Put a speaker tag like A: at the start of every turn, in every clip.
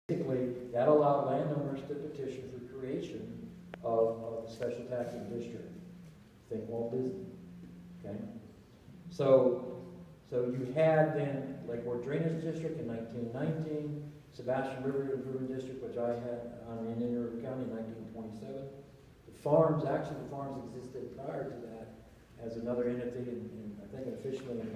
A: Basically, that allowed landowners to petition for creation of a special taxing district. Think Walt Disney, okay? So you had then Lake Worth Drainage District in 1919, Sebastian River Improvement District, which I had in Indian River County in 1927. The farms existed prior to that as another entity, and I think officially in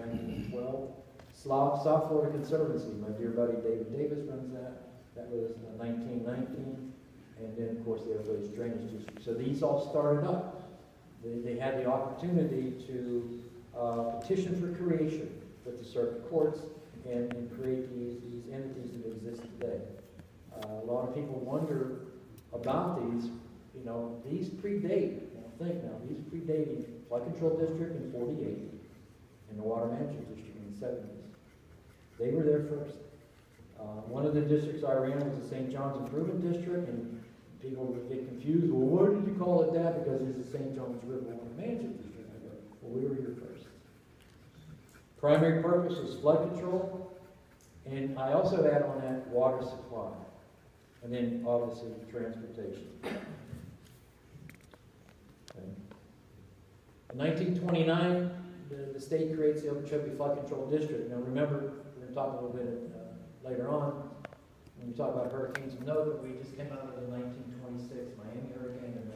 A: 1912. South Florida Conservancy, my dear buddy David Davis runs that. That was 1919, and then of course the Everglades Drainage District. So these all started up. They had the opportunity to petition for creation with the circuit courts and create these entities that exist today. A lot of people wonder about these. You know, these predate. These predate the Flood Control District in '48 and the Water Management District in the '70s. They were there first. One of the districts I ran was the St. John's Improvement District, and people would get confused. Well, why did you call it that? Because it's the St. John's River Water Management District. I go, well, we were here first. Primary purpose was flood control, and I also add on that water supply, and then obviously transportation. Okay. In 1929, the state creates the Okeechobee Flood Control District. Now remember, we're going to talk a little bit later on, when we talk about hurricanes, know that we just came out of the 1926 Miami hurricane and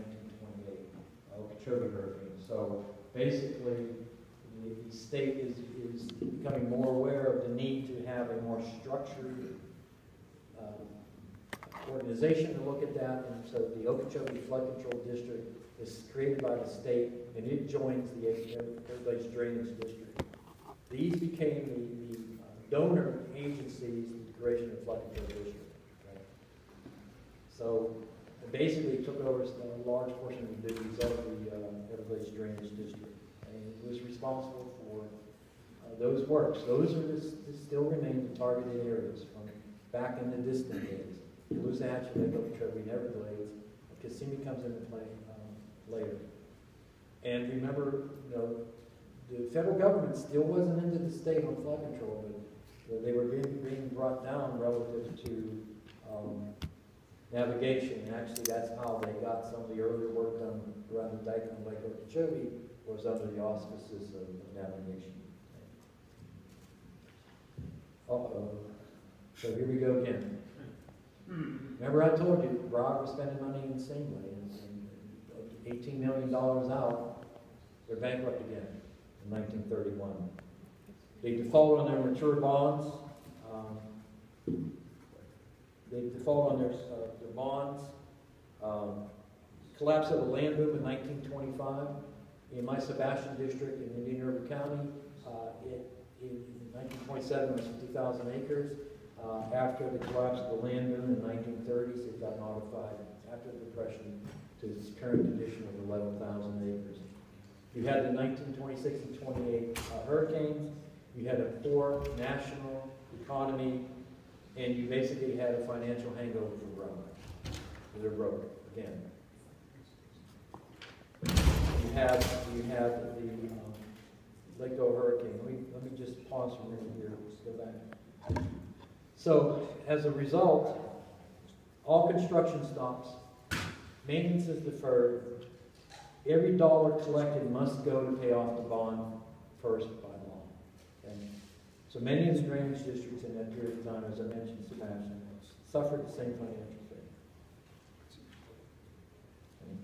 A: 1928 Okeechobee hurricane. So basically, the state is becoming more aware of the need to have a more structured organization to look at that. And so the Okeechobee Flood Control District is created by the state, and it joins the Everglades Drainage District. These became the donor agencies in the creation of the Flood Control District. Okay? So it basically took over a large portion of the duties of the Everglades Drainage District, and it was responsible for those works. Those are still remain the targeted areas from back in the distant days. Caloosahatchee, Lake Okeechobee, and Everglades. Kissimmee comes into play later. And remember, the federal government still wasn't into the state on flood control, but they were being brought down relative to navigation. And actually, that's how they got some of the earlier work done around the dike on Lake Okeechobee, was under the auspices of navigation. Uh-oh. So here we go again. Remember I told you, Broad was spending money insanely, and $18 million out, they're bankrupt again in 1931. They default on their mature bonds. They default on their bonds. Collapse of the land boom in 1925. In my Sebastian district in Indian River County, in 1927 was 50,000 acres. After the collapse of the land boom in the 1930s, it got modified after the Depression to its current condition of 11,000 acres. You had the 1926 and 28 hurricanes. You had a poor national economy, and you basically had a financial hangover for growing. They're broke again. You had the Lakeville hurricane. Let me just pause for a minute here. Let's go back. So as a result, all construction stops, maintenance is deferred, every dollar collected must go to pay off the bond first by law. Okay? So many of the drainage districts in that period of time, as I mentioned, Sebastian, suffered the same financial fate. Okay?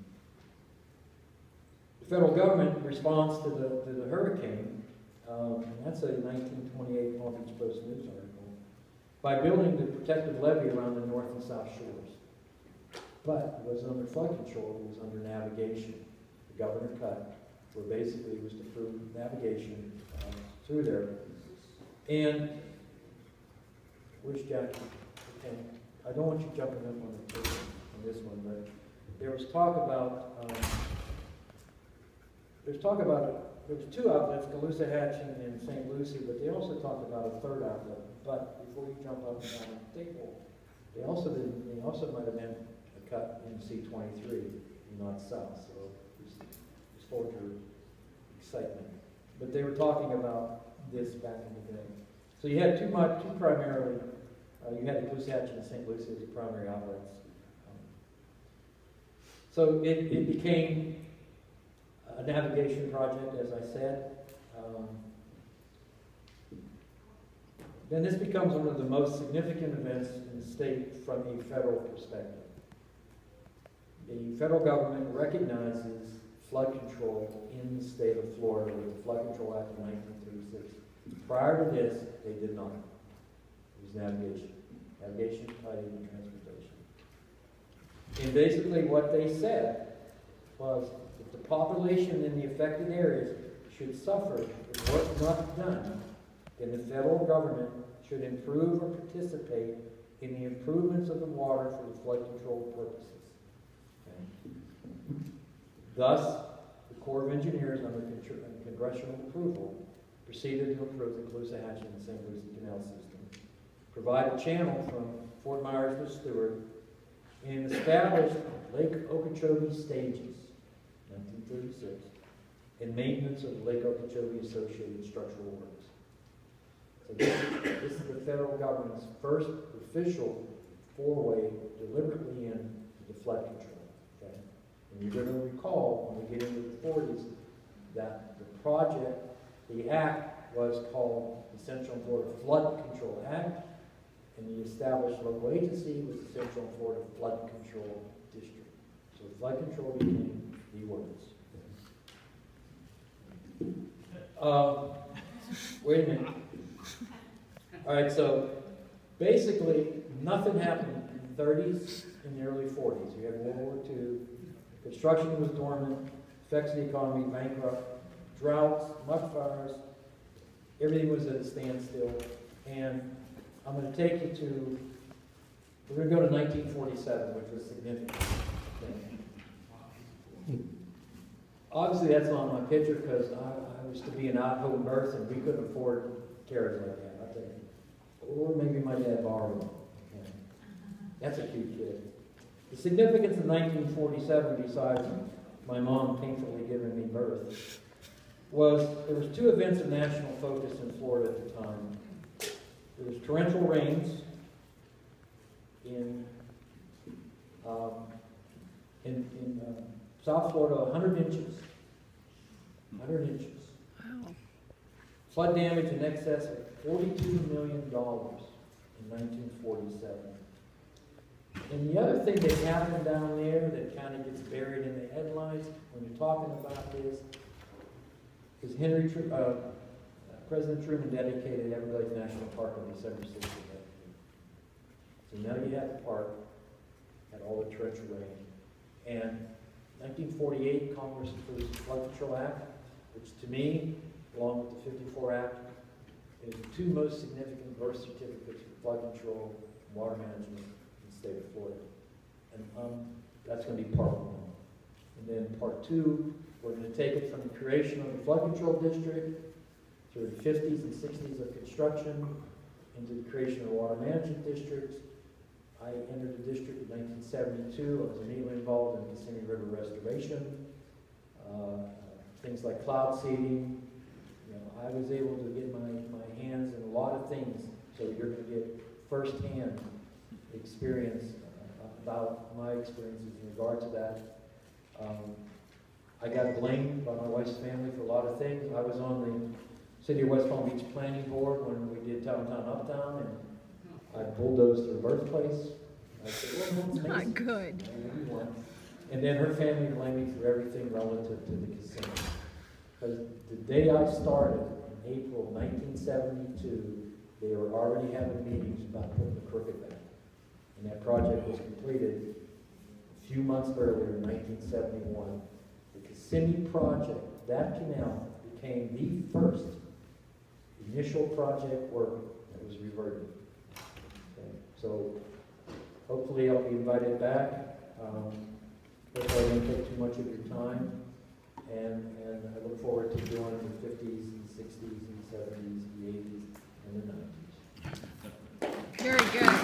A: The federal government responds to the hurricane, and that's a 1928 Palm Beach Post News article, by building the protective levee around the north and south shores. But it wasn't under flood control, it was under navigation. The governor cut, where basically it was to prove navigation through there. And, where's Jackie? Okay. I don't want you jumping up on this one, but there was talk about, there was two outlets, Caloosahatchee and St. Lucie, but they also talked about a third outlet. But before you jump up and down on the table, they also might have been a cut in C-23, not south. So just hold your excitement. But they were talking about this back in the day. So you had two primarily You had the Cooshatchee and St. Lucie as the primary outlets. So it became a navigation project, as I said. Then this becomes one of the most significant events in the state from a federal perspective. The federal government recognizes flood control in the state of Florida with the Flood Control Act of 1936. Prior to this, they did not. It was navigation. Navigation, tiding, and transportation. And basically what they said was if the population in the affected areas should suffer if work not done, then the federal government should improve or participate in the improvements of the water for the flood control purposes. Okay. Thus, the Corps of Engineers, under congressional approval, proceeded to improve the Cooshatchee and St. Lucie Canal system, provide a channel from Fort Myers to Stewart, and established Lake Okeechobee stages, 1936, and maintenance of Lake Okeechobee associated structural works. So this is the federal government's first official foray deliberately into the flood control. Okay? And you're going to recall when we get into the 40s that the project, the act was called the Central Florida Flood Control Act, and the established local agency was the Central Florida Flood Control District. So flood control became the ordinance. Wait a minute. All right, so basically nothing happened in the 30s and the early 40s. You had World War II, construction was dormant, effects of the economy, bankrupt, droughts, mud fires, everything was at a standstill. And I'm going to take you to, we're going to go to 1947, which was significant. Obviously, that's not on my picture because I was to be an out-home birth and we couldn't afford carriage like that, I'll tell you. Or maybe my dad borrowed them. Okay. That's a cute kid. The significance of 1947, besides my mom painfully giving me birth, was there was two events of national focus in Florida at the time. There was torrential rains in South Florida, 100 inches. 100 inches. Wow. Flood damage in excess of $42 million in 1947. And the other thing that happened down there that kind of gets buried in the headlines when you're talking about this is President Truman dedicated Everglades National Park on December 6th of that year. So now you have the park, had all the torrential rain. And 1948, Congress approved the Flood Control Act, which to me, along with the 54 Act, is the two most significant birth certificates for flood control and water management in the state of Florida. And that's going to be part one. And then part two, we're going to take it from the creation of the flood control district through the 50s and 60s of construction into the creation of the water management districts. I entered the district in 1972. I was immediately involved in Kissimmee River restoration, things like cloud seeding. You know, I was able to get my hands in a lot of things, so you're going to get firsthand experience about my experiences in regard to that. I got blamed by my wife's family for a lot of things. I was on the City of West Palm Beach Planning Board when we did Downtown Uptown, and I bulldozed her birthplace. I said, well, that's not good. And then her family blamed me for everything relative to the casino. Because the day I started, in April 1972, they were already having meetings about putting the crooked back. And that project was completed a few months earlier in 1971. The Kissimmee project, that canal, became the first initial project work that was reverted. So hopefully I'll be invited back. Hopefully I don't take too much of your time. And I look forward to doing the 50s and 60s and 70s, the 80s and the 90s.
B: Very good.